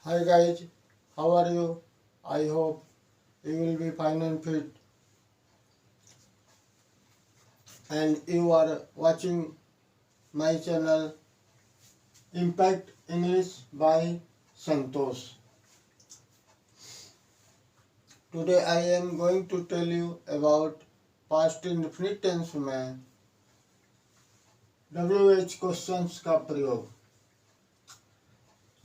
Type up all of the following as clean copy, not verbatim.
Hi guys, how are you? I hope you will be fine and fit, and you are watching my channel Impact English by Santosh. Today I am going to tell you about past indefinite tense में WH questions का प्रयोग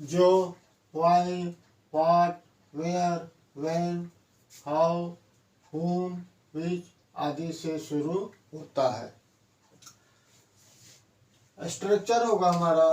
जो why, what, where, when, how, whom, which आदि से शुरू होता है। Structure होगा हमारा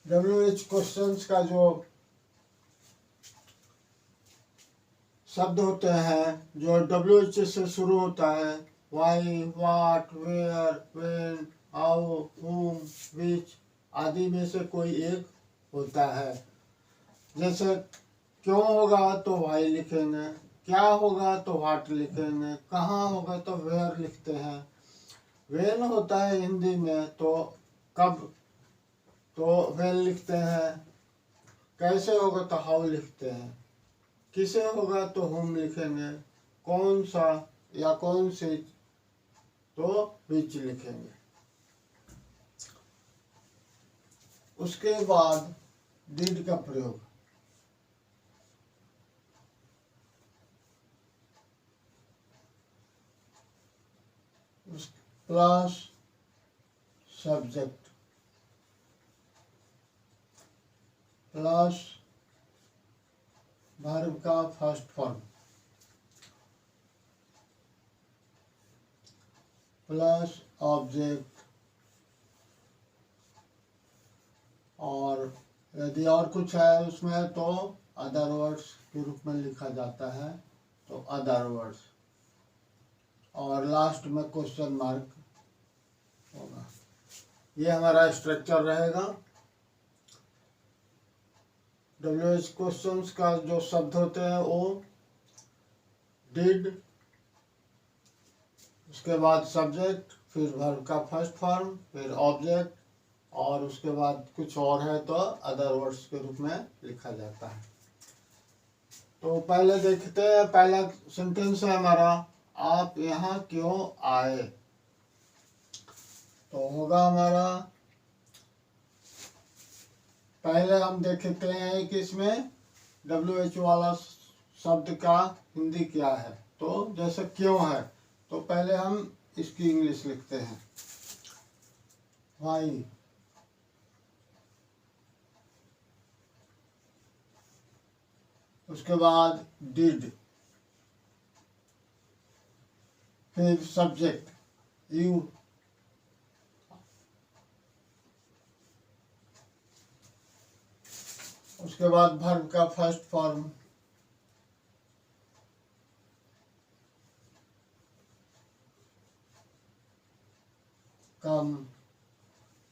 WH क्वेश्चंस का जो शब्द होते हैं जो WH से शुरू होता है why, what, where, when, how, whom, which आदि में से कोई एक होता है। जैसे क्यों होगा तो वाई लिखेंगे, क्या होगा तो वाट लिखेंगे, कहाँ होगा तो वेयर लिखते हैं। वेन होता है हिंदी में तो कब तो वेन लिखते हैं, कैसे होगा तो हाउ लिखते हैं, किसे होगा तो हुम लिखेंगे, कौन सा या कौन सी तो विच लिखेंगे। उसके बाद डिड का प्रयोग प्लस सब्जेक्ट प्लस वर्ब का फर्स्ट फॉर्म प्लस ऑब्जेक्ट, और यदि और कुछ है उसमें तो अदर वर्ड्स के रूप में लिखा जाता है तो अदर वर्ड्स, और लास्ट में क्वेश्चन मार्क होगा। ये हमारा स्ट्रक्चर रहेगा। WH क्वेश्चंस का जो शब्द होते हैं वो डिड, उसके बाद सब्जेक्ट, फिर वर्ब का फर्स्ट फॉर्म, फिर ऑब्जेक्ट, और उसके बाद कुछ और है तो अदर वर्ड्स के रूप में लिखा जाता है। तो पहले देखते हैं, पहला सेंटेंस है हमारा आप यहाँ क्यों आए। तो होगा हमारा, पहले हम देखते हैं कि इसमें WH वाला शब्द का हिंदी क्या है। तो जैसे क्यों है तो पहले हम इसकी इंग्लिश लिखते हैं वाई, उसके बाद डिड, फिर सब्जेक्ट यू, उसके बाद वर्ब का फर्स्ट फॉर्म कम,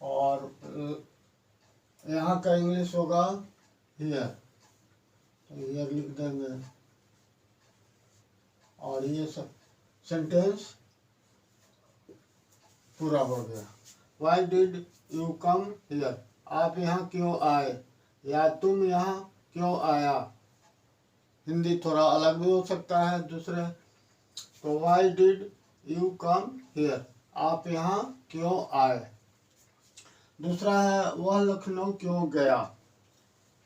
और यहाँ का इंग्लिश होगा हियर, तो हियर लिख देंगे। और ये सब सेंटेंस पूरा हो गया। Why did you come here, आप यहाँ क्यों आए या तुम यहाँ क्यों आया। हिंदी थोड़ा अलग भी हो सकता है दूसरे। तो why did you come here, आप यहाँ क्यों आए। दूसरा है वह लखनऊ क्यों गया,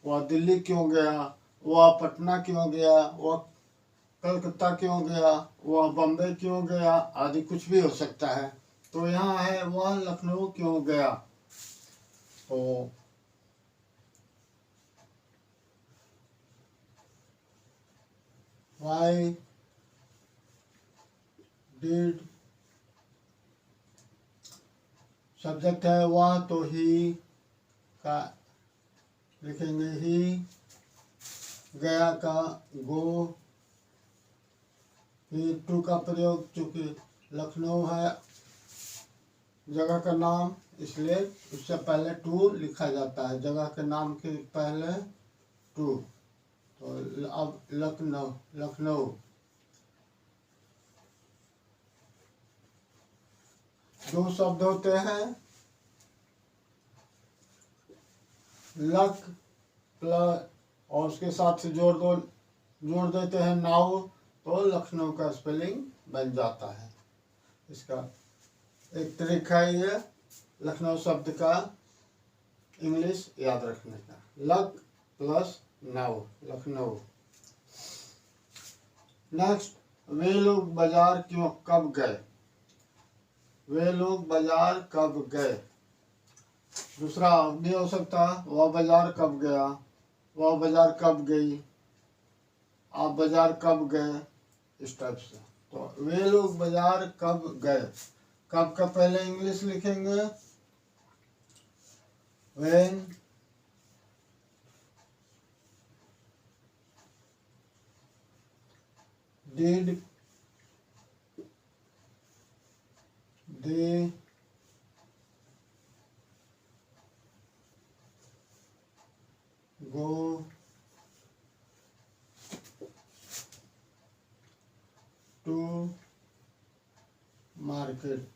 वह दिल्ली क्यों गया, वह पटना क्यों गया, वह कलकत्ता क्यों गया, वह बम्बई क्यों गया आदि कुछ भी हो सकता है। तो यहाँ है वह लखनऊ क्यों गया। तो वाई डिड, सब्जेक्ट है वह तो ही का लिखेंगे ही, गया का गो, फिर टू का प्रयोग, चूंकि लखनऊ है जगह का नाम इसलिए उससे पहले टू लिखा जाता है, जगह के नाम के पहले टू। तो अब लखनऊ, लखनऊ। दो शब्द होते हैं, लक प्लस और उसके साथ से जोड़ देते हैं नाउ, तो लखनऊ का स्पेलिंग बन जाता है। इसका एक तरीका ये लखनऊ शब्द का इंग्लिश याद रखने का, luck plus now, Lucknow. Next, वे लोग बाजार कब गए? वे लोग बाजार कब गए। दूसरा भी हो सकता है, वह बाजार कब गया, वह बाजार कब गई, आप बाजार कब गए, इस टाइप से। तो वे लोग बाजार कब गए, कब का पहले इंग्लिश लिखेंगे, when did they go to market?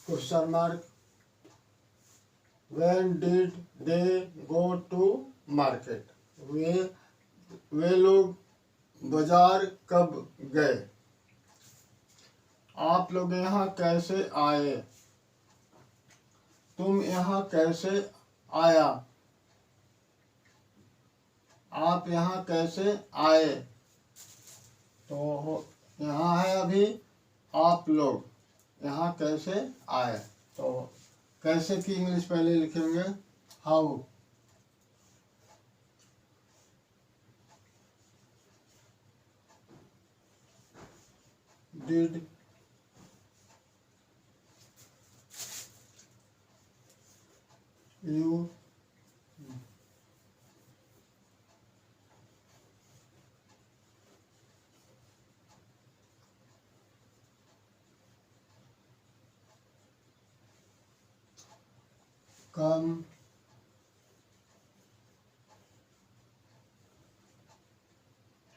Question mark. When did they go to market? वे लोग बाजार कब गए। आप लोग यहाँ कैसे आए, तुम यहाँ कैसे आया, आप यहाँ कैसे आए। तो यहाँ है अभी आप लोग यहाँ कैसे आए, तो कैसे की इंग्लिश पहले लिखेंगे, हाउ। डिड यू कम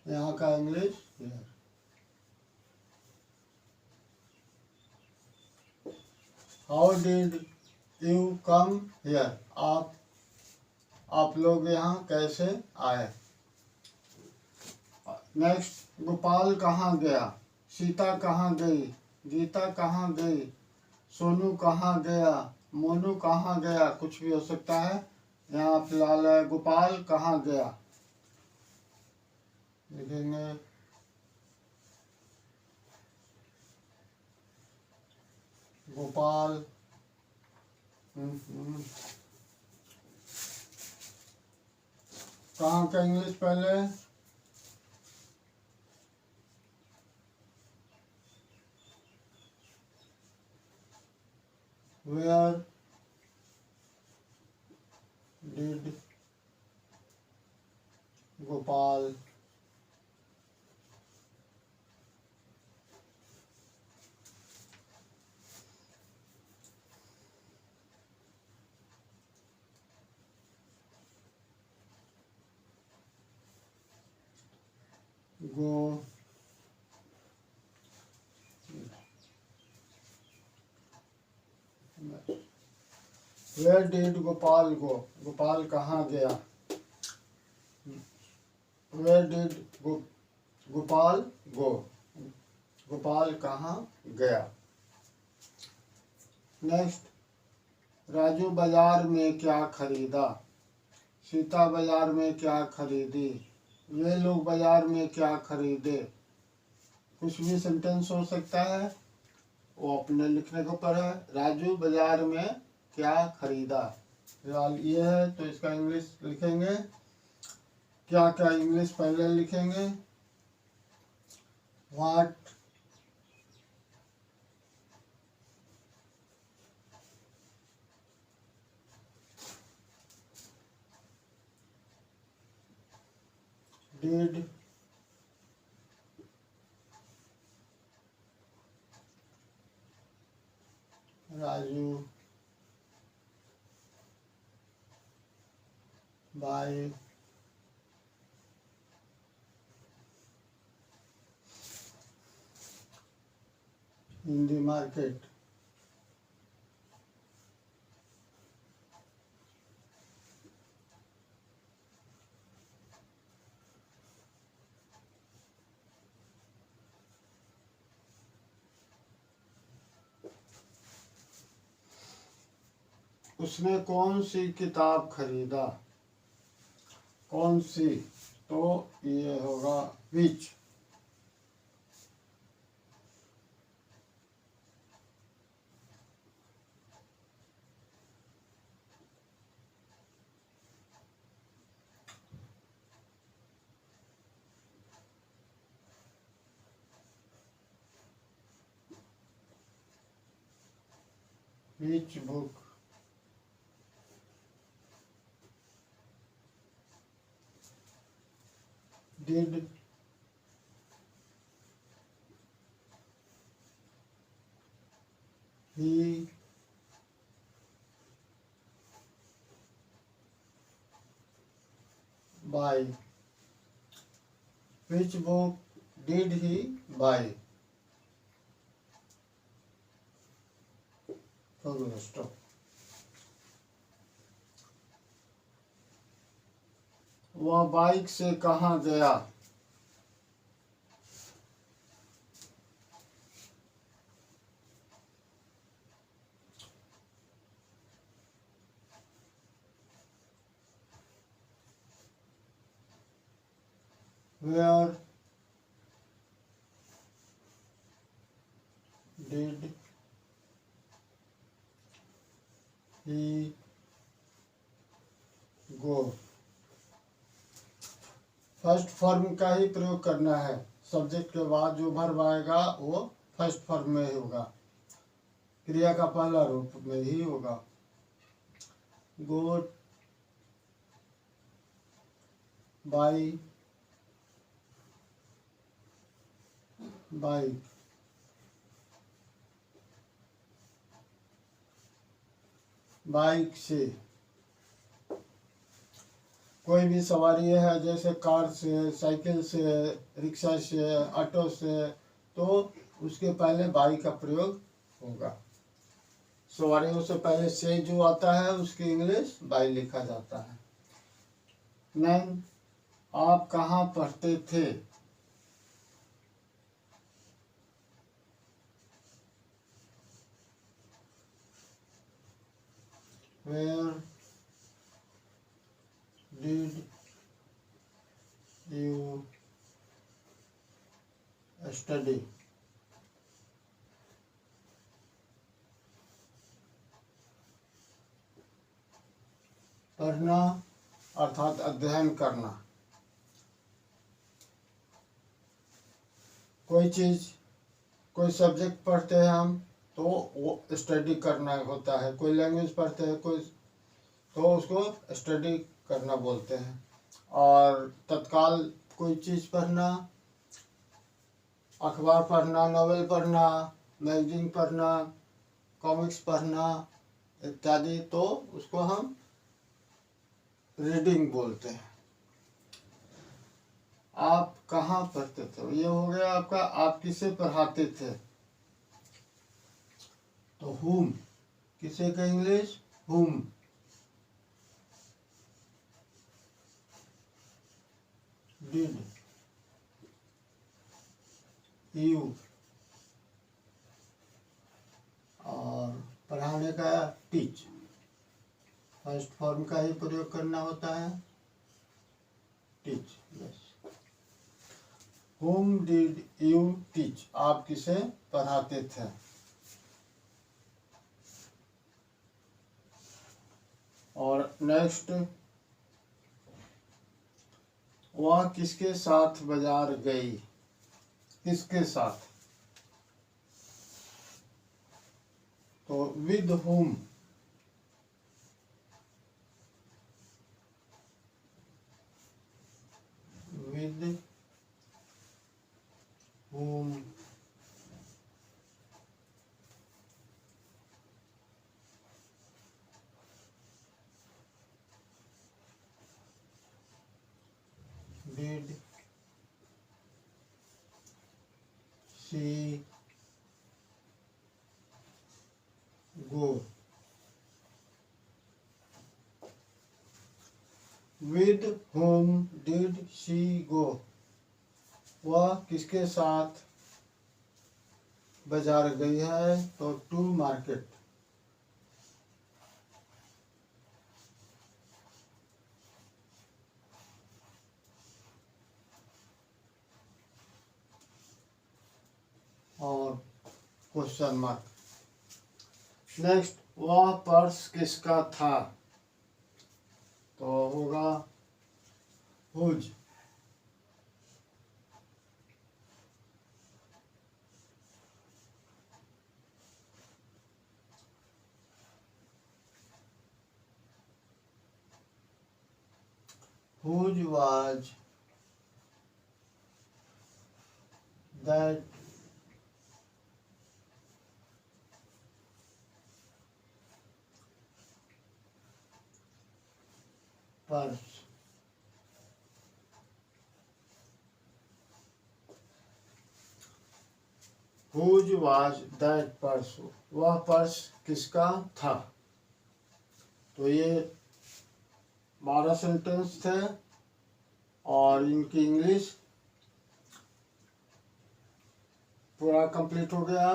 यहाँ का English here. How did you come here, आप लोग यहाँ कैसे आए। नेक्स्ट, गोपाल कहाँ गया, सीता कहाँ गई, गीता कहाँ गई, सोनू कहाँ गया, मोनू कहाँ गया, कुछ भी हो सकता है। यहाँ फिलहाल है गोपाल कहाँ गया, लिखेंगे गोपाल कहाँ का इंग्लिश पहले, where did Gopal go where did Gopal go, Gopal कहाँ गया, where did Gopal go, Gopal कहाँ गया। नेक्स्ट, राजू बाजार में क्या खरीदा, सीता बाजार में क्या खरीदी, वे लोग बाजार में क्या खरीदे। कुछ भी सेंटेंस हो सकता है, वो अपने लिखने के ऊपर है। राजू बाजार में क्या खरीदा, फिलहाल ये है, तो इसका इंग्लिश लिखेंगे, क्या क्या इंग्लिश पहले लिखेंगे, what did buy in the market. उसने कौन सी किताब खरीदा? कौन सी, तो ये होगा which. Which book did he buy? Which book did he buy? Full stop. वह बाइक से कहाँ गया? Where did he go? First form का ही प्रयोग करना है। सब्जेक्ट के बाद जो वर्ब आएगा वो फर्स्ट फॉर्म में ही होगा, क्रिया का पहला रूप में ही होगा। गो बाई बाइक, बाइक से कोई भी सवारी है, जैसे कार से, साइकिल से, रिक्शा से, ऑटो से, तो उसके पहले बाई का प्रयोग होगा। सवारियों से पहले से जो आता है उसकी इंग्लिश बाई लिखा जाता है। 9, आप कहाँ पढ़ते थे? Where did you study? पढ़ना अर्थात अध्ययन करना। कोई चीज, कोई सब्जेक्ट पढ़ते हैं हम तो वो स्टडी करना होता है। कोई लैंग्वेज पढ़ते हैं कोई, तो उसको स्टडी करना बोलते हैं। और तत्काल कोई चीज़ पढ़ना, अखबार पढ़ना, नॉवेल पढ़ना, मैगजीन पढ़ना, कॉमिक्स पढ़ना इत्यादि, तो उसको हम रीडिंग बोलते हैं। आप कहाँ पढ़ते थे, ये हो गया आपका आप किसे पढ़ाते थे। तो whom, किसे का इंग्लिश whom। did you, और पढ़ाने का टीच, फर्स्ट फॉर्म का ही प्रयोग करना होता है, टीच। बस, whom did you teach, आप किसे पढ़ाते थे। और नेक्स्ट, वह किसके साथ बाजार गई? किसके साथ, तो with whom, with whom with whom did she go? वह किसके साथ बाजार गई है? तो टू मार्केट। और क्वेश्चन मार्क। नेक्स्ट, वह पर्स किसका था? तो होगा whose. Whose was that purse? Whose was that purse? वह पर्स किसका था? तो ये 12 सेंटेंस थे और इनकी इंग्लिश पूरा कंप्लीट हो गया।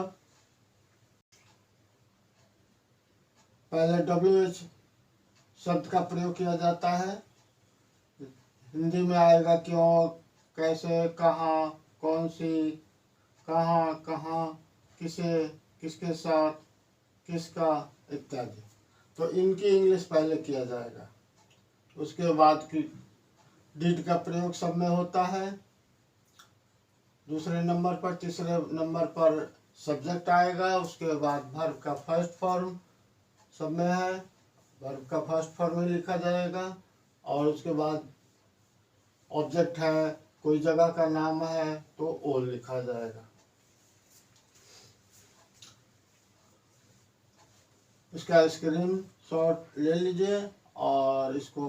पहले WH शब्द का प्रयोग किया जाता है। हिंदी में आएगा क्यों, कैसे, कहाँ, कौन सी, कहाँ, कहाँ, किसे, किसके साथ, किसका इत्यादि। तो इनकी इंग्लिश पहले किया जाएगा। उसके बाद की डिड का प्रयोग सब में होता है। दूसरे नंबर पर, तीसरे नंबर पर सब्जेक्ट आएगा। उसके बाद वर्ब का फर्स्ट फॉर्म सब में है, वर्ब का फर्स्ट फॉर्म में लिखा जाएगा। और उसके बाद ऑब्जेक्ट है, कोई जगह का नाम है तो ओ लिखा जाएगा। इसका स्क्रीन शॉट ले लीजिए और इसको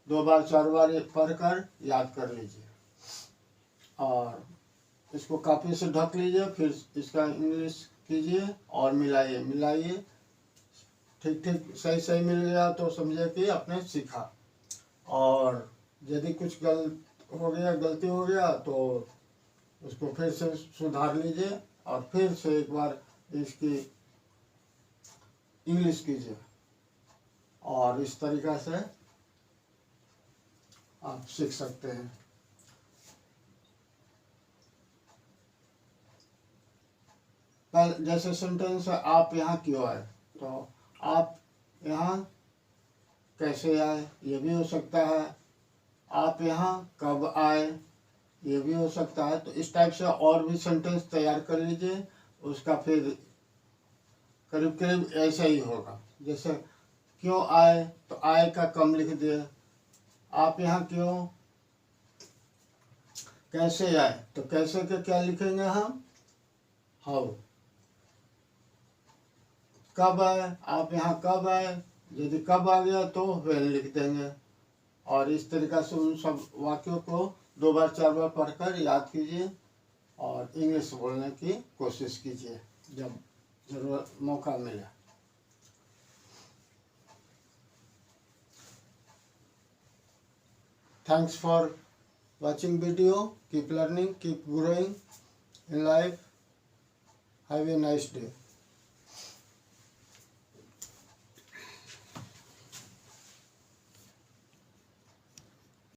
2 बार 4 बार पढ़कर याद कर लीजिए और इसको कापी से ढक लीजिए। फिर इसका इंग्लिश कीजिए और मिलाइए। ठीक सही मिल गया तो समझिए कि आपने सीखा। और यदि कुछ गलती हो गया तो उसको फिर से सुधार लीजिए और फिर से एक बार इसकी इंग्लिश कीजिए। और इस तरीक़ा से आप सीख सकते हैं। जैसे सेंटेंस है, आप यहाँ क्यों आए? तो आप यहाँ कैसे आए, ये भी हो सकता है। आप यहाँ कब आए, ये भी हो सकता है। तो इस टाइप से और भी सेंटेंस तैयार कर लीजिए। उसका फिर करीब ऐसा ही होगा। जैसे क्यों आए, तो आए का कम लिख दिए। आप यहाँ क्यों, कैसे आए, तो कैसे के क्या लिखेंगे हम, हाउ। कब आए, आप यहाँ कब आए, यदि कब आ गया तो व्हेन लिख देंगे। और इस तरीक़ा से उन सब वाक्यों को 2 बार 4 बार पढ़कर याद कीजिए और इंग्लिश बोलने की कोशिश कीजिए जब जरूरत मौका मिले। Thanks for watching video. Keep learning, keep growing in life. Have a nice day.